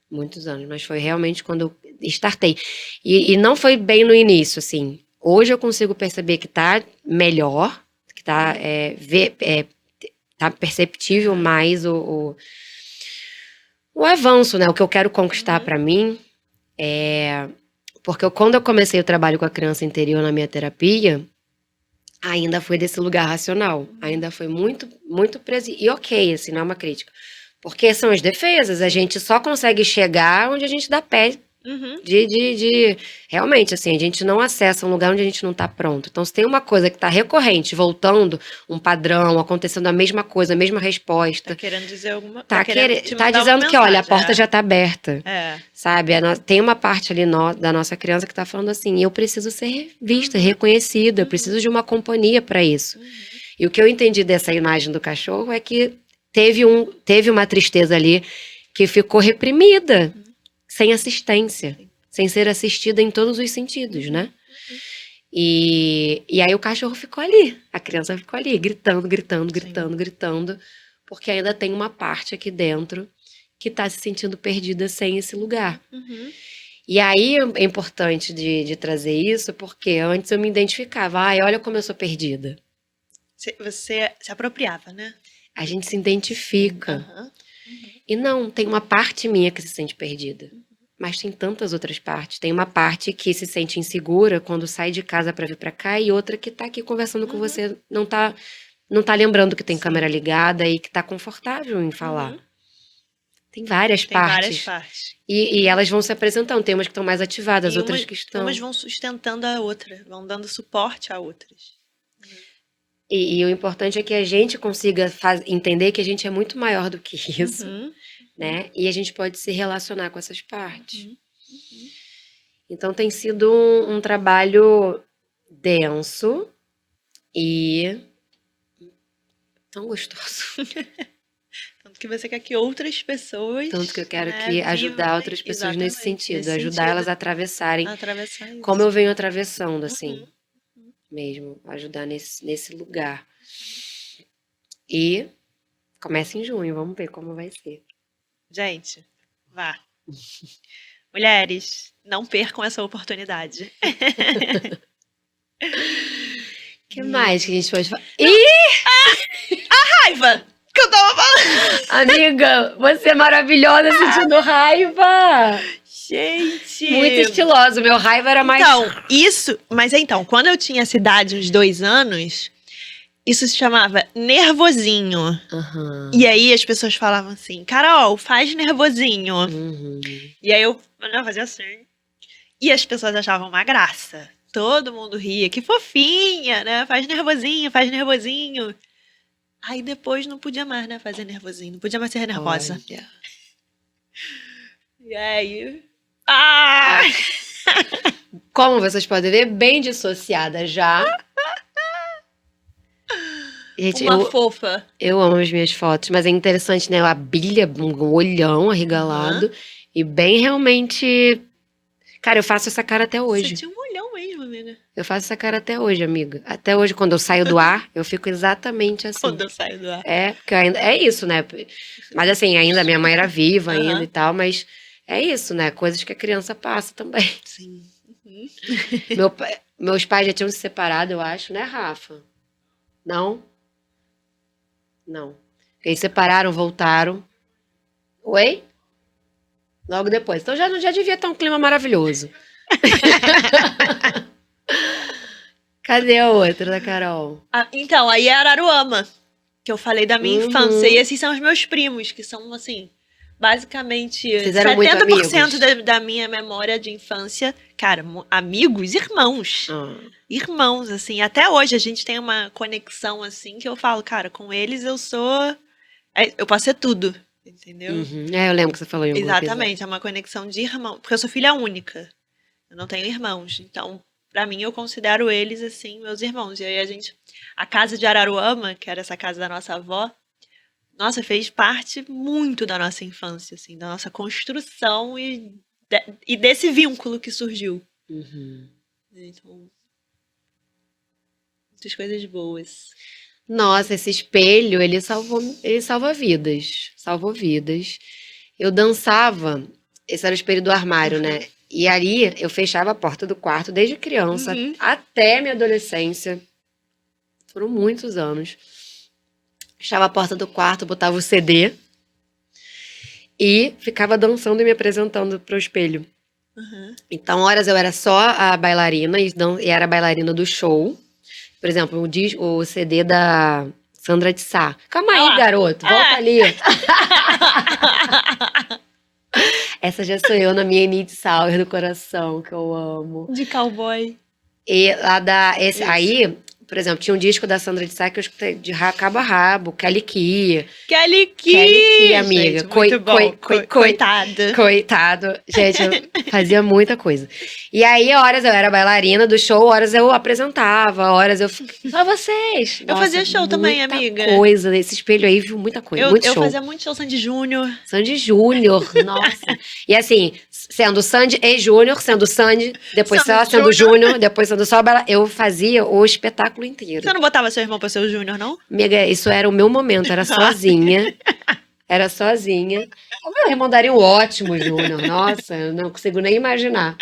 Muitos anos, mas foi realmente quando eu startei. E não foi bem no início, assim. Hoje eu consigo perceber que tá melhor, que tá tá perceptível mais o avanço, né? O que eu quero conquistar para mim porque quando eu comecei o trabalho com a criança interior na minha terapia, ainda foi desse lugar racional, ainda foi muito, muito preso. E ok, assim, não é uma crítica. Porque são as defesas, a gente só consegue chegar onde a gente dá pé. Realmente, assim, a gente não acessa um lugar onde a gente não tá pronto. Então, se tem uma coisa que tá recorrente, voltando, um padrão, acontecendo a mesma coisa, a mesma resposta. Tá querendo dizer alguma coisa. Tá dizendo que, olha, a porta já tá aberta. Sabe? Tem uma parte ali da nossa criança que tá falando assim, eu preciso ser vista, reconhecida, eu preciso de uma companhia para isso. E o que eu entendi dessa imagem do cachorro é que teve uma tristeza ali que ficou reprimida. Sem assistência, sem ser assistida em todos os sentidos, né? E aí o cachorro ficou ali, a criança ficou ali, gritando, porque ainda tem uma parte aqui dentro que tá se sentindo perdida sem esse lugar. E aí é importante de trazer isso, porque antes eu me identificava, olha como eu sou perdida. Você se apropriava, né? A gente se identifica. E não, tem uma parte minha que se sente perdida. Mas tem tantas outras partes. Tem uma parte que se sente insegura quando sai de casa para vir para cá e outra que tá aqui conversando com você, não tá lembrando que tem câmera ligada e que tá confortável em falar. Tem várias partes. E elas vão se apresentando. Tem umas que estão mais ativadas, outras que estão... Umas vão sustentando a outra, vão dando suporte a outras. E o importante é que a gente consiga entender que a gente é muito maior do que isso, né? E a gente pode se relacionar com essas partes. Então tem sido um trabalho denso e tão gostoso. Tanto que você quer que outras pessoas... Tanto que eu quero né, que ajudar vivam- outras pessoas nesse sentido. nesse Ajudar sentido, elas a atravessarem atravessar isso. como eu venho atravessando, assim. Uhum. Mesmo. Ajudar nesse lugar. E começa em junho. Vamos ver como vai ser. Gente, vá. Mulheres, não percam essa oportunidade. O que mais que a gente pode falar? Raiva! Que eu tava falando! Amiga, você é maravilhosa sentindo raiva! Gente! Muito estiloso. Meu raiva era mais... Então, isso... Mas então, quando eu tinha essa idade, uns 2 anos, isso se chamava nervosinho. Aham. E aí as pessoas falavam assim, Carol, faz nervosinho. Uhum. E aí eu fazia assim. E as pessoas achavam uma graça. Todo mundo ria. Que fofinha, né? Faz nervosinho, faz nervosinho. Aí depois não podia mais, né? Fazer nervosinho. Não podia mais ser nervosa. Olha. E aí... Ah! Como vocês podem ver, bem dissociada já. Gente, Uma fofa. eu amo as minhas fotos, mas é interessante, né? A bilha, um olhão arregalado. E bem realmente... Cara, eu faço essa cara até hoje. Você tinha um olhão mesmo, amiga. Eu faço essa cara até hoje, amiga. Até hoje, quando eu saio do ar, eu fico exatamente assim. Quando eu saio do ar. É, porque ainda, é isso, né? Mas assim, ainda minha mãe era viva ainda Aham. e tal, mas é isso, né? Coisas que a criança passa também. Sim. Meus pais já tinham se separado, eu acho, né, Rafa? Não? Não. Eles separaram, voltaram. Oi? Logo depois. Então já devia estar um clima maravilhoso. Cadê a outra da Carol? Ah, então, aí é Araruama, que eu falei da minha Uhum. infância. E esses são os meus primos, que são, assim, basicamente Vocês eram muito 70% amigos? da minha memória de infância. Cara, amigos, irmãos. Ah, Irmãos, assim. Até hoje a gente tem uma conexão, assim, que eu falo, cara, com eles eu sou... eu posso ser tudo, entendeu? uhum. É, eu lembro que você falou em algum Exatamente, é uma conexão de irmão. Porque eu sou filha única. Eu não tenho irmãos. Então, pra mim, eu considero eles, assim, meus irmãos. E aí a casa de Araruama, que era essa casa da nossa avó, nossa, fez parte muito da nossa infância, assim, da nossa construção e desse vínculo que surgiu. Uhum. Então, muitas coisas boas. Nossa, esse espelho, ele salva vidas. Salvou vidas. Eu dançava, esse era o espelho do armário, né? E ali eu fechava a porta do quarto desde criança Uhum. até minha adolescência. Foram muitos anos. Fechava a porta do quarto, botava o CD e ficava dançando e me apresentando pro espelho. Uhum. Então, horas eu era só a bailarina e era a bailarina do show. Por exemplo, o CD da Sandra de Sá. Calma aí, Ah. garoto. Volta ali. Essa já sou eu na minha Enid Sauer do coração, que eu amo. De cowboy. E a Isso. aí, por exemplo, tinha um disco da Sandra de Sá que eu escutei de cabo a rabo, Kelly Key. Kelly Kelly Key, Key, amiga. gente, muito bom. Coitada. Coitado. Gente, eu fazia muita coisa. E aí, horas eu era bailarina do show, horas eu apresentava, horas eu... Só vocês. Eu fazia show também, muita amiga. coisa. Esse espelho aí viu muita coisa, muito Eu show. fazia muito show Sandy Júnior. Sandy Júnior, nossa. E assim, sendo Sandy e Júnior, sendo Sandy, depois Sendo só sendo Júnior, depois sendo só eu fazia o espetáculo inteiro. Você não botava seu irmão pra ser o Júnior, não? Amiga, isso era o meu momento, era sozinha. Era sozinha. O meu irmão daria um ótimo Júnior. Nossa, eu não consigo nem imaginar.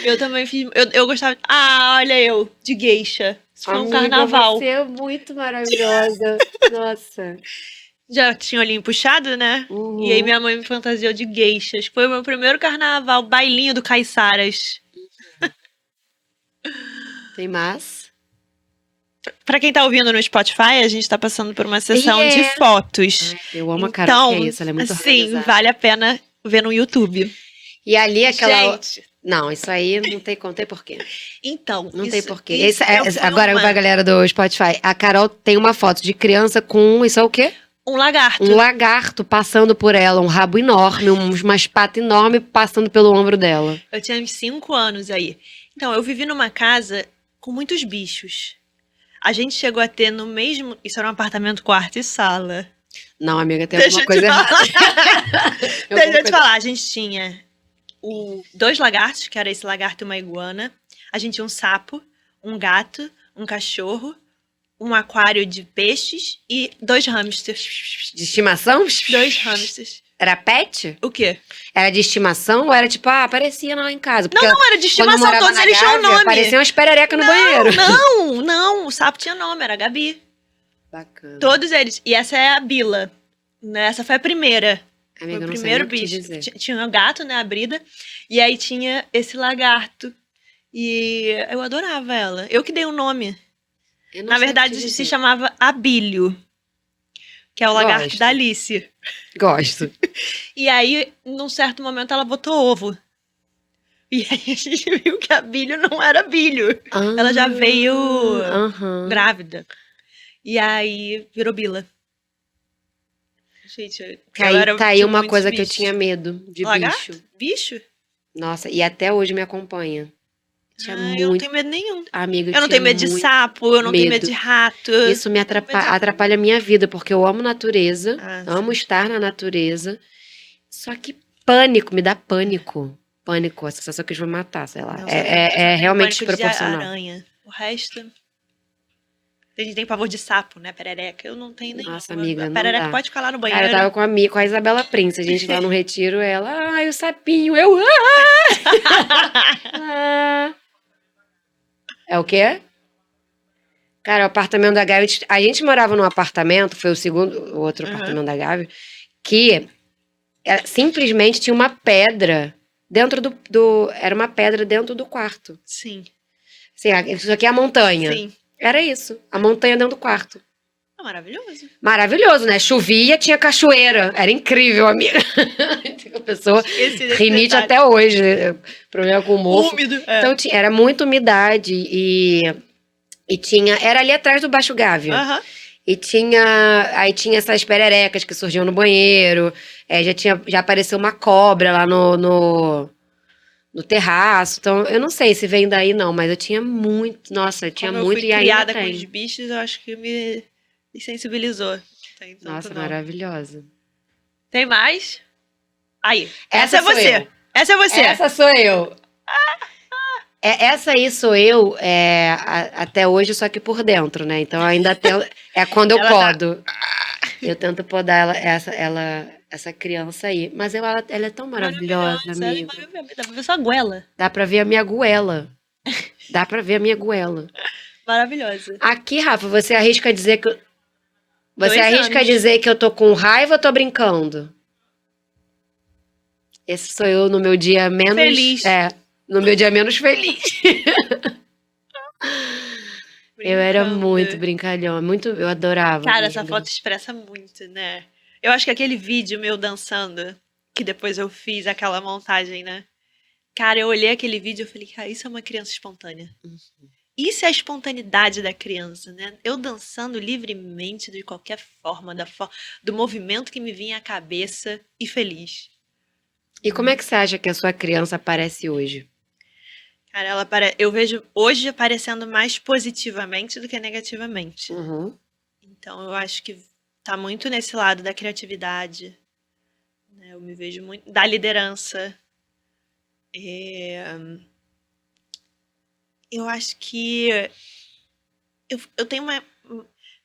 Eu também fiz. Eu gostava. Ah, olha eu, de geisha. Isso foi um Amiga, carnaval. você é muito maravilhosa. Nossa. Já tinha olhinho puxado, né? Uhum. E aí minha mãe me fantasiou de geishas. Foi o meu primeiro carnaval, bailinho do Caiçaras. Tem mais? Pra quem tá ouvindo no Spotify, a gente tá passando por uma sessão de fotos. Ai, eu amo a Carol, Então, que é isso, ela é muito assim, organizada. vale a pena ver no YouTube. E ali aquela... Gente, Não, isso aí não tem porquê. então. Não isso- tem porquê. isso Esse é- eu fui agora, uma- pra galera do Spotify, a Carol tem uma foto de criança com... Isso é o quê? Um lagarto. Um lagarto passando por ela, um rabo enorme, umas patas enormes passando pelo ombro dela. Eu tinha uns 5 anos aí. Então, eu vivi numa casa com muitos bichos. A gente chegou a ter no mesmo... Isso era um apartamento, quarto e sala. Não, amiga, tem alguma coisa errada. Deixa eu te falar. A gente tinha 2 lagartos, que era esse lagarto e uma iguana. A gente tinha um sapo, um gato, um cachorro, um aquário de peixes e 2 hamsters. De estimação? 2 hamsters. Era pet? O quê? Era de estimação ou era tipo, aparecia lá em casa? Porque Não era de quando eu estimação, morava todos na eles tinham Gávea, nome. Apareciam umas pererecas no banheiro. Não, o sapo tinha nome, era Gabi. Bacana. Todos eles. E essa é a Bila, né? Essa foi a primeira. Amiga, Foi o não sei primeiro nem o que te bicho. dizer. Tinha o gato, né, a Brida. E aí tinha esse lagarto. E eu adorava ela. Eu que dei o nome. Eu não Na sei o verdade, que te se dizer. chamava Abílio, que é o lagarto Gosto. da Alice. Gosto. E aí, num certo momento, ela botou ovo. E aí a gente viu que a Bílio não era Bílio. Ela já veio Aham. grávida. E aí virou Bila. Gente, Tá aí tinha uma muitos coisa que eu bichos. tinha medo de Lagarto? bicho. Bicho? Nossa, e até hoje me acompanha. Tinha Eu não muito. tenho medo nenhum. Amiga, Eu não tenho medo de muito sapo, eu não tenho medo medo. de rato. Isso me atrapalha a minha vida, porque eu amo natureza, Ah, amo estar na natureza. Só que pânico, me dá pânico. Pânico, a sensação que eles vão matar, sei lá. Não, É realmente pânico de desproporcional. aranha. O resto... A gente tem pavor de sapo, né? Perereca. Eu não tenho nenhum. Nossa, amiga, A não perereca dá. pode ficar lá no Cara, banheiro. eu tava com a Isabela Prince, a gente lá no retiro, ela, ai, o sapinho, ah. É o quê? Cara, o apartamento da Gabi, a gente morava num apartamento, foi o outro apartamento da Gabi, que simplesmente tinha uma pedra dentro era uma pedra dentro do quarto. Sim. Assim, isso aqui é a montanha. Sim. Era isso, a montanha dentro do quarto. É maravilhoso. Maravilhoso, né? Chovia, tinha cachoeira. Era incrível, amiga. A pessoa rinite até hoje, problema com o mofo. Úmido. Então era muita umidade e tinha, era ali atrás do Baixo Gávea. Aham. E aí tinha essas pererecas que surgiam no banheiro, já apareceu uma cobra lá no terraço. Então, eu não sei se vem daí não, mas eu tinha muito, nossa, eu tinha Como muito eu fui e ainda criada com tem. os bichos, eu acho que me sensibilizou. Não tem tanto, Nossa, não. maravilhosa. Tem mais? Aí. Essa é sou você. eu. Essa é você. Essa sou eu. Essa aí sou eu até hoje, só que por dentro, né? Então ainda é quando eu Ela podo. Eu tento podar essa criança aí. Mas ela é tão maravilhosa, amiga. Dá pra ver sua goela. Dá pra ver a minha goela. Dá pra ver a minha goela. Maravilhosa. Aqui, Rafa, você arrisca dizer que... Você 2 arrisca anos. dizer que eu tô com raiva ou tô brincando? Esse sou eu no meu dia menos... Feliz. No meu dia menos feliz. Eu era Brincando. muito brincalhão, eu adorava. Cara, mesmo. essa foto expressa muito, né? Eu acho que aquele vídeo meu dançando, que depois eu fiz aquela montagem, né? Cara, eu olhei aquele vídeo e falei, cara, isso é uma criança espontânea. Isso é a espontaneidade da criança, né? Eu dançando livremente, de qualquer forma, do movimento que me vinha à cabeça e feliz. E como é que você acha que a sua criança aparece hoje? Cara, eu vejo hoje aparecendo mais positivamente do que negativamente. Uhum. Então, eu acho que tá muito nesse lado da criatividade, né? Eu me vejo muito da liderança. Eu acho que eu tenho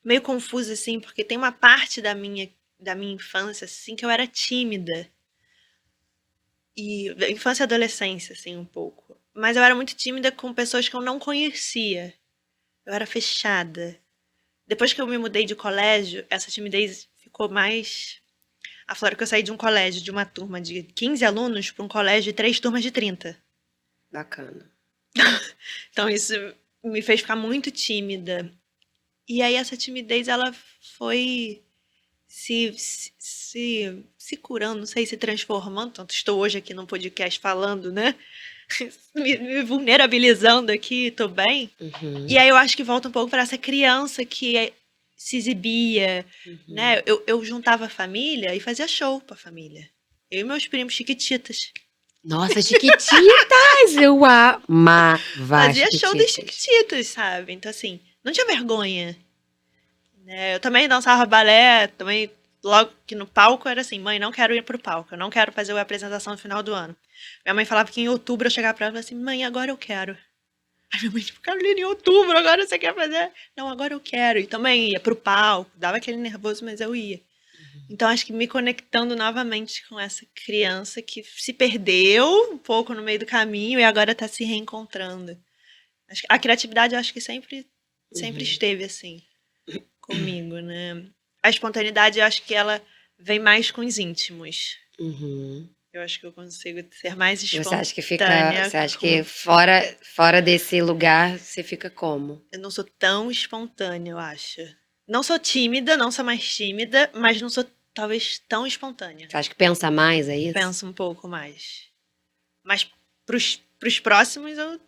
meio confusa assim, porque tem uma parte da minha infância assim que eu era tímida. E infância e adolescência assim um pouco. Mas eu era muito tímida com pessoas que eu não conhecia. Eu era fechada. Depois que eu me mudei de colégio, essa timidez ficou mais aflorada, que eu saí de um colégio, de uma turma de 15 alunos, para um colégio de 3 turmas de 30. Bacana. Então isso me fez ficar muito tímida. E aí essa timidez, ela foi se curando, não sei, se transformando. Tanto estou hoje aqui no podcast falando, né? me vulnerabilizando aqui, tô bem. Uhum. E aí eu acho que volta um pouco para essa criança que se exibia, né? Eu juntava a família e fazia show pra família. Eu e meus primos chiquititas. Nossa, Chiquititas! Eu amava Fazia show das Chiquititas. chiquititas, sabe? Então, assim, não tinha vergonha. Né? Eu também dançava balé, também, logo que no palco era assim, mãe, não quero ir pro palco, eu não quero fazer a apresentação no final do ano. Minha mãe falava que em outubro eu chegava pra ela e falava assim, mãe, agora eu quero. Aí minha mãe, tipo, Carolina, em outubro, agora você quer fazer? Não, agora eu quero. E também ia pro palco, dava aquele nervoso, mas eu ia. Então, acho que me conectando novamente com essa criança que se perdeu um pouco no meio do caminho e agora tá se reencontrando. A criatividade, eu acho que sempre esteve assim, comigo, né? A espontaneidade, eu acho que ela vem mais com os íntimos. Eu acho que eu consigo ser mais espontânea. Você acha que fora desse lugar, você fica como? Eu não sou tão espontânea, eu acho. Não sou tímida, não sou mais tímida, mas não sou talvez tão espontânea. Você acha que pensa mais, é isso? Penso um pouco mais. Mas pros próximos eu...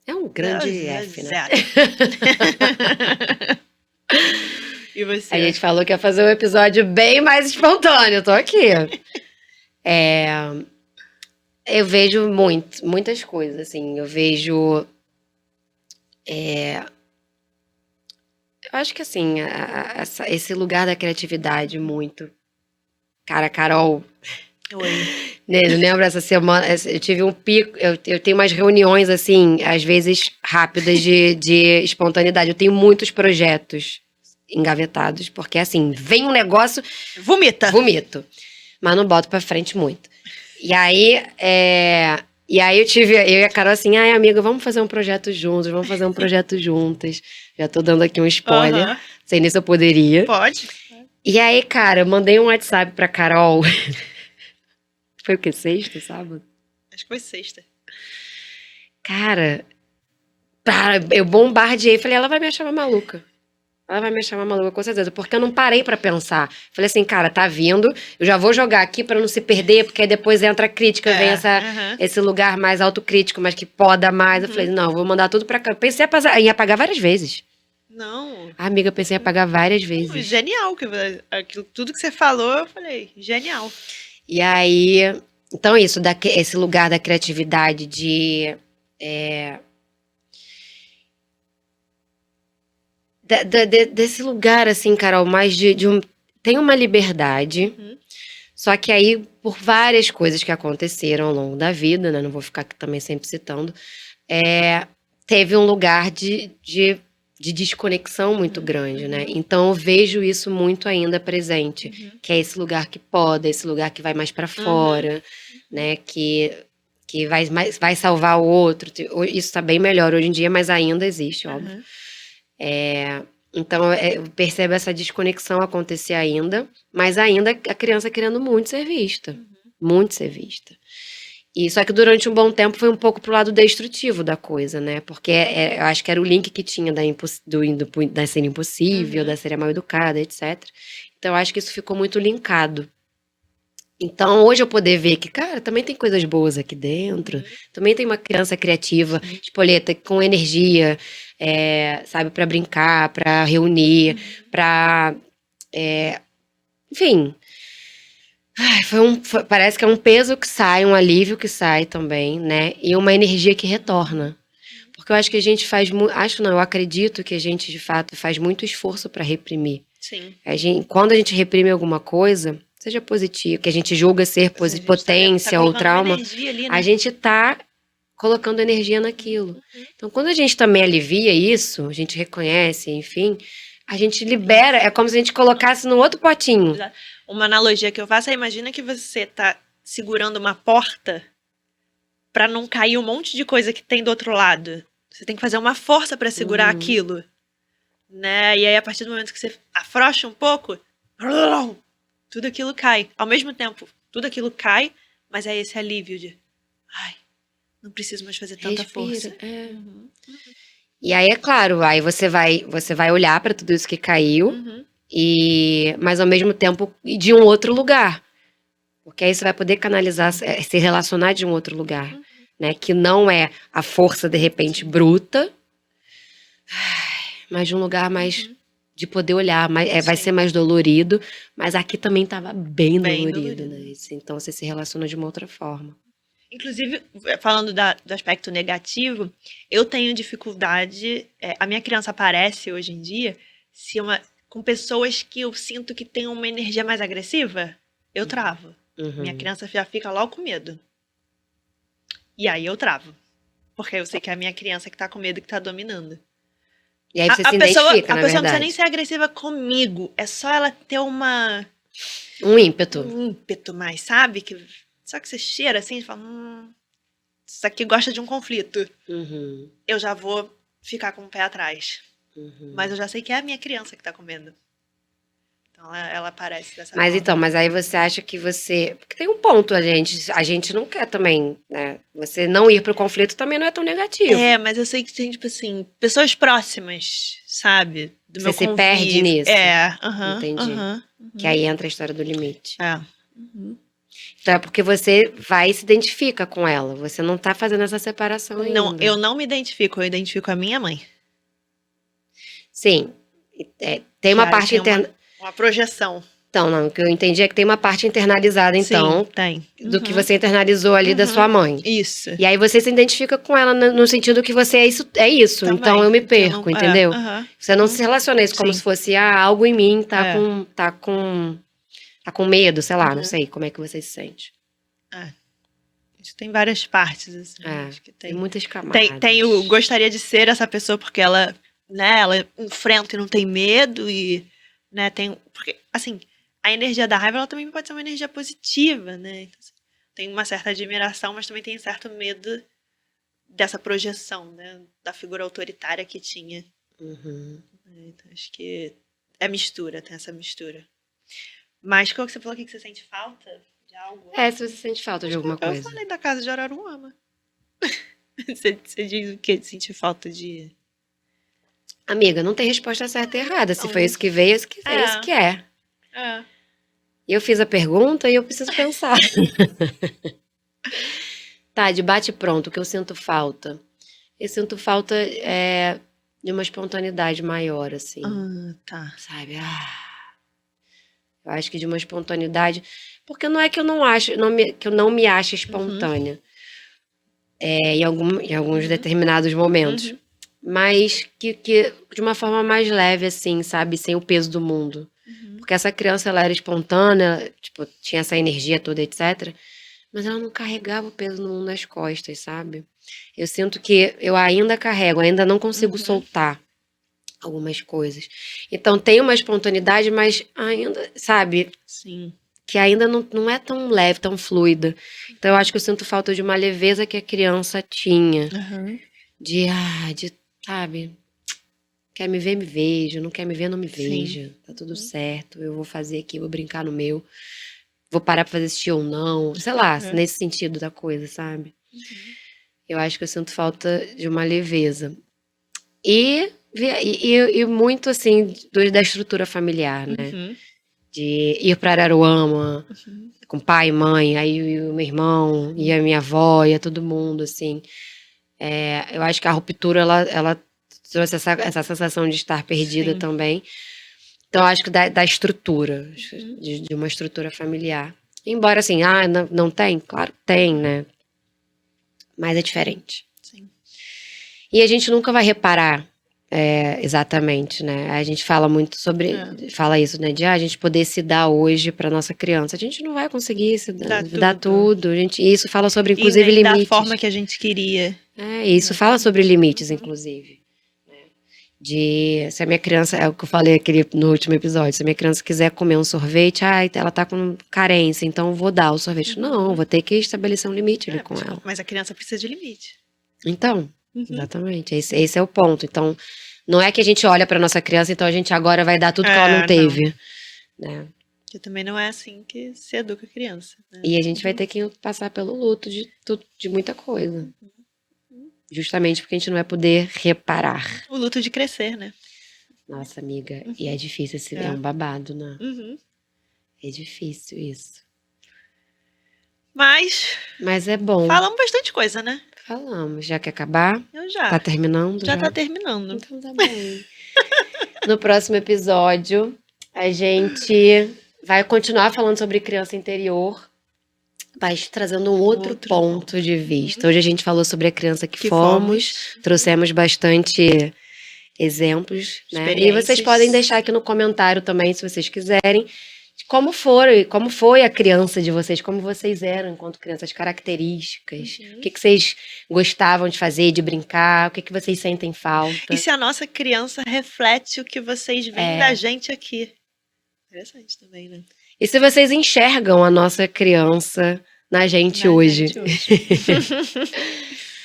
É um grande F, né? Zero. E você? A gente falou que ia fazer um episódio bem mais espontâneo, eu tô aqui. Eu vejo muitas coisas, assim. Eu vejo... Eu acho que, assim, esse lugar da criatividade muito... Cara, Carol... Oi. Eu lembro essa semana, eu tive um pico, eu tenho umas reuniões, assim, às vezes rápidas de espontaneidade. Eu tenho muitos projetos engavetados, porque, assim, vem um negócio... Vomito. Mas não boto pra frente muito. E aí eu e a Carol assim, ai, amiga, vamos fazer um projeto juntos, Já tô dando aqui um spoiler. Sei nem se eu poderia. Pode. E aí, cara, eu mandei um WhatsApp pra Carol. Foi o quê? Sexta, sábado? Acho que foi sexta. Cara, eu bombardeei. Falei, ela vai me achar uma maluca. Ela vai me achar uma maluca, com certeza. Porque eu não parei pra pensar. Falei assim, cara, tá vindo. Eu já vou jogar aqui pra não se perder, porque aí depois entra a crítica. Vem esse lugar mais autocrítico, mas que poda mais. Eu falei, não, eu vou mandar tudo pra cá. Pensei em apagar várias vezes. Não. Amiga, eu pensei em apagar várias vezes. Genial. Tudo que você falou, eu falei, genial. E aí, então isso, esse lugar da criatividade desse lugar, assim, Carol, mais tem uma liberdade, só que aí, por várias coisas que aconteceram ao longo da vida, né, não vou ficar aqui também sempre citando, teve um lugar de desconexão muito grande, né? Então eu vejo isso muito ainda presente, que é esse lugar que poda, esse lugar que vai mais pra fora, né? Que vai salvar o outro. Isso tá bem melhor hoje em dia, mas ainda existe, óbvio. Então eu percebo essa desconexão acontecer ainda, mas ainda a criança querendo muito ser vista. Muito ser vista. E só que durante um bom tempo foi um pouco pro lado destrutivo da coisa, né? Porque eu acho que era o link que tinha da ser impossível, da ser mal educada, etc. Então eu acho que isso ficou muito linkado. Então hoje eu poder ver que, cara, também tem coisas boas aqui dentro. Também tem uma criança criativa, espoleta, com energia, sabe, pra brincar, pra reunir, pra... enfim... parece que é um peso que sai, um alívio que sai também, né? E uma energia que retorna. Porque eu acho que a gente eu acredito que a gente, de fato, faz muito esforço para reprimir. Sim. Quando a gente reprime alguma coisa, seja positivo, que a gente julga ser potência ou trauma, ali, né? A gente tá colocando energia naquilo. Então, quando a gente também alivia isso, a gente reconhece, enfim, a gente libera, é como se a gente colocasse no outro potinho. Uma analogia que eu faço é, imagina que você tá segurando uma porta pra não cair um monte de coisa que tem do outro lado. Você tem que fazer uma força pra segurar aquilo, né? E aí, a partir do momento que você afrouxa um pouco, tudo aquilo cai. Ao mesmo tempo, tudo aquilo cai, mas é esse alívio de... Ai, não preciso mais fazer tanta força. E aí, é claro, aí você vai olhar pra tudo isso que caiu... mas ao mesmo tempo de um outro lugar, porque aí você vai poder canalizar, se relacionar de um outro lugar, né, que não é a força de repente bruta, mas de um lugar mais de poder olhar, mas vai Sim. ser mais dolorido, mas aqui também estava bem dolorido, dolorido. né? Então você se relaciona de uma outra forma. Inclusive, falando do aspecto negativo, eu tenho dificuldade. A minha criança aparece hoje em dia com pessoas que eu sinto que tem uma energia mais agressiva, eu travo. Minha criança já fica logo com medo. E aí eu travo. Porque eu sei que é a minha criança que tá com medo, que tá dominando. E aí você se identifica, na verdade. A pessoa não precisa nem ser agressiva comigo. É só ela ter um ímpeto. Um ímpeto mais, sabe? Só que você cheira assim e fala, isso aqui gosta de um conflito. Eu já vou ficar com o pé atrás. Mas eu já sei que é a minha criança que tá com medo. Então ela aparece dessa forma. Mas aí você acha que você... Porque tem um ponto, a gente não quer também, né? Você não ir pro conflito também não é tão negativo. Mas eu sei que tem, tipo assim, pessoas próximas, sabe? Do meu convívio. Você se perde nisso. Entendi. Que aí entra a história do limite. Então é porque você vai e se identifica com ela. Você não tá fazendo essa separação ainda. Não, eu não me identifico, eu identifico a minha mãe. Sim. Tem uma parte interna. Uma projeção. Então, não, o que eu entendi é que tem uma parte internalizada, então. Sim, tem. Do que você internalizou ali da sua mãe. Isso. E aí você se identifica com ela no sentido que você é isso. Também. Então eu me perco, entendeu? Você não se relaciona isso como se fosse algo em mim tá com medo, sei lá, não sei como é que você se sente. Isso tem várias partes, assim. Acho que tem muitas camadas. Tem o gostaria de ser essa pessoa porque ela, né, ela enfrenta e não tem medo e, né, porque, assim, a energia da raiva, ela também pode ser uma energia positiva, né? Então, assim, tem uma certa admiração, mas também tem certo medo dessa projeção, né, da figura autoritária que tinha. Então, acho que tem essa mistura. Mas qual que você falou que você sente falta de algo? Se você sente falta de alguma coisa. Eu falei da casa de Araruama. Você diz o que? Sentir falta de... Amiga, não tem resposta certa e errada. Se foi isso que veio, é isso que é. Eu fiz a pergunta e eu preciso pensar. Tá, de bate-pronto, o que eu sinto falta? Eu sinto falta de uma espontaneidade maior, assim. Tá. Sabe? Eu acho que de uma espontaneidade... Porque não é que eu não acho, que eu não me ache espontânea. Em alguns determinados momentos. Mas que de uma forma mais leve, assim, sabe? Sem o peso do mundo. Porque essa criança, ela era espontânea, tipo, tinha essa energia toda, etc. Mas ela não carregava o peso do mundo nas costas, sabe? Eu sinto que eu ainda carrego, ainda não consigo soltar algumas coisas. Então tem uma espontaneidade, mas ainda, sabe? Sim. Que ainda não é tão leve, tão fluida. Então eu acho que eu sinto falta de uma leveza que a criança tinha. De, sabe? Quer me ver, me veja. Não quer me ver, não me veja. Tá tudo certo. Eu vou fazer aqui, vou brincar no meu. Vou parar pra fazer assistir ou não. Sei lá, nesse sentido da coisa, sabe? Eu acho que eu sinto falta de uma leveza. E muito, assim, da estrutura familiar, né? De ir pra Araruama, com pai e mãe, aí o meu irmão, e a minha avó, e todo mundo, assim. Eu acho que a ruptura, ela trouxe essa sensação de estar perdida também. Então, eu acho que da estrutura, de uma estrutura familiar. Embora, assim, não tem? Claro que tem, né? Mas é diferente. Sim. E a gente nunca vai reparar exatamente, né? A gente fala muito fala isso, né? De a gente poder se dar hoje para nossa criança. A gente não vai conseguir se dar tudo. E isso fala sobre, inclusive, e nem limites. da forma que a gente queria. Isso fala sobre limites, inclusive. Se a minha criança, é o que eu falei no último episódio, se a minha criança quiser comer um sorvete, ela tá com carência, então eu vou dar o sorvete. Não, vou ter que estabelecer um limite ali com ela. Mas a criança precisa de limite. Então, exatamente, esse é o ponto. Então, não é que a gente olha pra nossa criança, então a gente agora vai dar tudo que ela não teve. Né? Que também não é assim que se educa a criança. Né? E a gente vai ter que passar pelo luto de muita coisa. Justamente porque a gente não vai poder reparar. O luto de crescer, né? Nossa, amiga, e é difícil, é um babado, né? É difícil isso. Mas é bom. Falamos bastante coisa, né? Falamos. Já quer acabar? Eu já. Tá terminando? Já tá terminando. Então tá bem. No próximo episódio, a gente vai continuar falando sobre criança interior, mas trazendo um outro ponto de vista. Hoje a gente falou sobre a criança que fomos, trouxemos bastante exemplos, né? E vocês podem deixar aqui no comentário também, se vocês quiserem, como foi a criança de vocês, como vocês eram enquanto crianças, características, o que vocês gostavam de fazer, de brincar, o que vocês sentem falta. E se a nossa criança reflete o que vocês veem da gente aqui. Interessante também, né? E se vocês enxergam a nossa criança na gente hoje.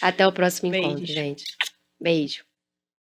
Até o próximo encontro, gente. Beijo.